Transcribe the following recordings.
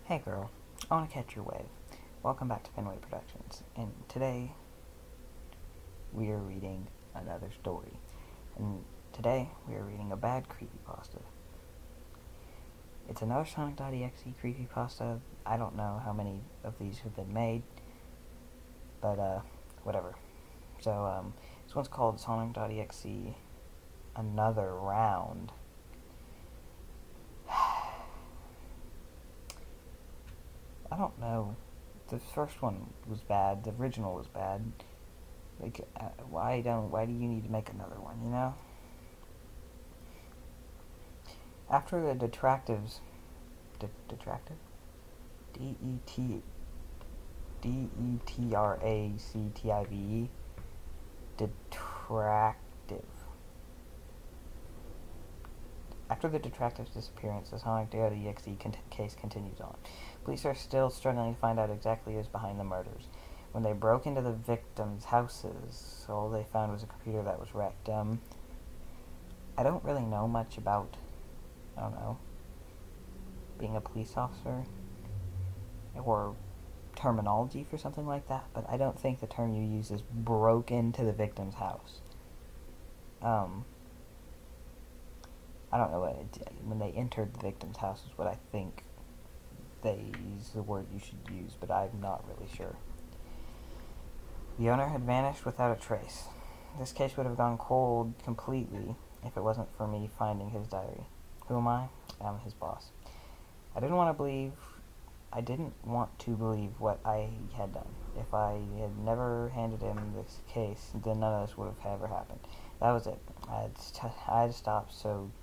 Hey girl, I want to catch your wave. Welcome back to Finway Productions, and today we are reading another story. And today we are reading a bad creepypasta. It's another Sonic.exe creepypasta. I don't know how many of these have been made, but whatever. So this one's called Sonic.exe Another Round. I don't know. The first one was bad. The original was bad. Like, why do you need to make another one? You know. After the detractive, D E T DETRACTIVE, detractive. After the detractive's disappearance, the Sonic.exe case continues on. Police are still struggling to find out exactly who's behind the murders. When they broke into the victims' houses, all they found was a computer that was wrecked. I don't really know much about, I don't know, being a police officer or terminology for something like that, but I don't think the term you use is broke into the victim's house. I don't know when they entered the victim's house is what I think is the word you should use, but I'm not really sure. The owner had vanished without a trace. This case would have gone cold completely if it wasn't for me finding his diary. Who am I? I'm his boss. I didn't want to believe what I had done. If I had never handed him this case, then none of this would have ever happened. That was it. I had to stop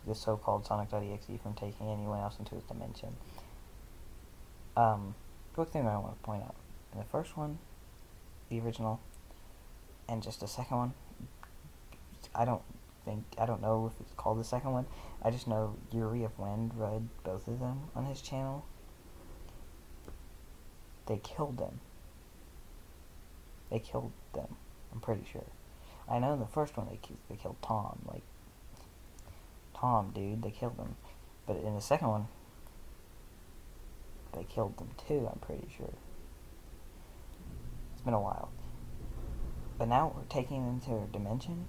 the so-called Sonic.exe from taking anyone else into his dimension. Quick thing I want to point out. In the first one, the original, and just the second one, I don't know if it's called the second one. I just know Yuri of Wind read both of them on his channel. They killed them. I'm pretty sure. I know in the first one they killed Tom. Like, Tom, dude, they killed him. But in the second one, they killed them too, I'm pretty sure. It's been a while. But now we're taking them to a dimension?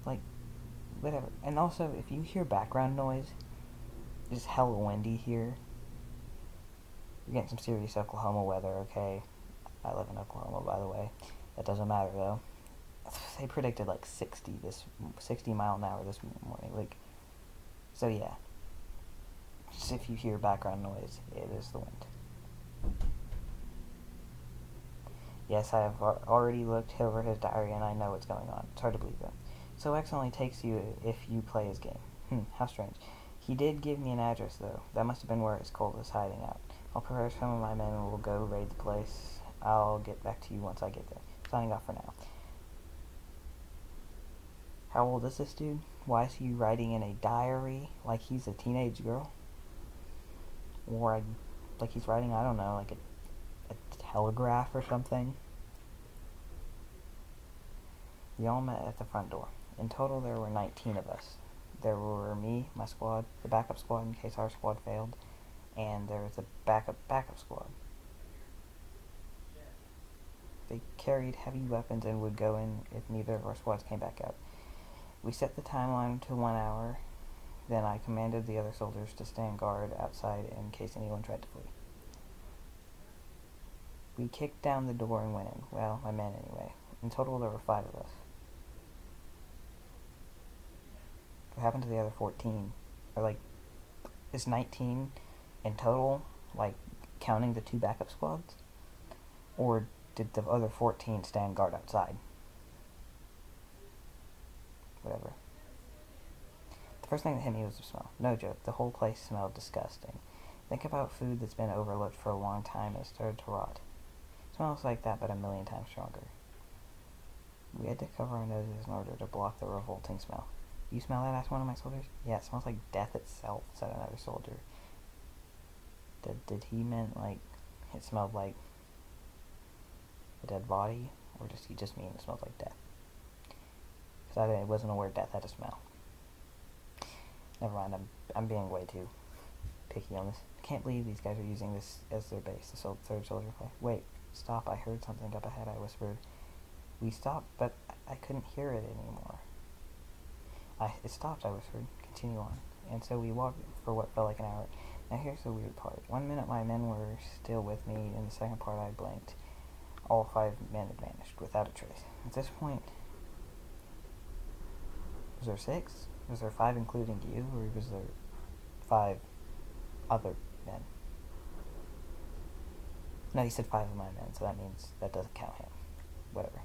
Like, whatever. And also, if you hear background noise, it's hella windy here. You're getting some serious Oklahoma weather, okay? I live in Oklahoma, by the way. That doesn't matter, though. They predicted like 60 mile an hour this morning. Like, so yeah. Just if you hear background noise, it is the wind. Yes, I have already looked over his diary and I know what's going on. It's hard to believe though. So X only takes you if you play his game. How strange. He did give me an address though. That must have been where his cult is hiding out. I'll prepare some of my men and we'll go raid the place. I'll get back to you once I get there. Signing off for now. How old is this dude? Why is he writing in a diary like he's a teenage girl? Or like he's writing, I don't know, like a telegraph or something? We all met at the front door. In total, there were 19 of us. There were me, my squad, the backup squad in case our squad failed, and there was a backup squad. They carried heavy weapons and would go in if neither of our squads came back out. We set the timeline to 1 hour. Then I commanded the other soldiers to stand guard outside in case anyone tried to flee. We kicked down the door and went in. Well, my men anyway. In total, there were 5 of us. What happened to the other 14? Or like, is 19 in total, like, counting the 2 backup squads? Or did the other 14 stand guard outside? Whatever. The first thing that hit me was the smell. No joke, the whole place smelled disgusting. Think about food that's been overlooked for a long time and started to rot. It smells like that, but a million times stronger. We had to cover our noses in order to block the revolting smell. You smell that? Asked one of my soldiers. Yeah, it smells like death itself, said another soldier. Did he mean like it smelled like a dead body? Or does he just mean it smelled like death? Because I wasn't aware death had a smell. Never mind, I'm being way too picky on this. I can't believe these guys are using this as their base, the third soldier flag. Wait, stop, I heard something up ahead, I whispered. We stopped, but I couldn't hear it anymore. It stopped, I whispered. Continue on. And so we walked for what felt like an hour. Now here's the weird part. 1 minute my men were still with me, and the second part I blinked. All 5 men had vanished, without a trace. At this point, was there 6? Was there 5 including you, or was there 5 other men? No, he said 5 of my men, so that means that doesn't count him. Whatever.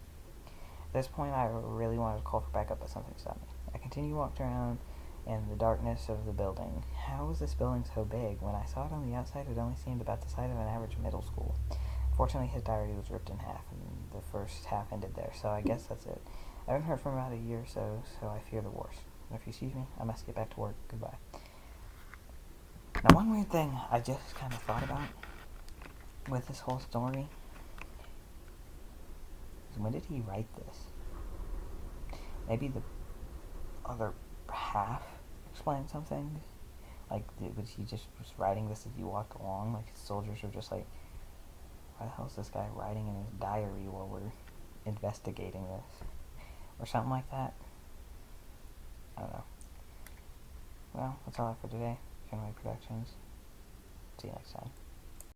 At this point, I really wanted to call for backup, but something stopped me. I continued walking around in the darkness of the building. How was this building so big? When I saw it on the outside, it only seemed about the size of an average middle school. Fortunately, his diary was ripped in half, and the first half ended there, so I guess that's it. I haven't heard from about a year or so, so I fear the worst. If you excuse me, I must get back to work. Goodbye. Now, one weird thing I just kind of thought about with this whole story is, when did he write this? Maybe the other half explained something? Like, was he just was writing this as he walked along? Like, his soldiers were just like, why the hell is this guy writing in his diary while we're investigating this? Or something like that? I don't know. Well, that's all I have for today. Finway Productions. See you next time.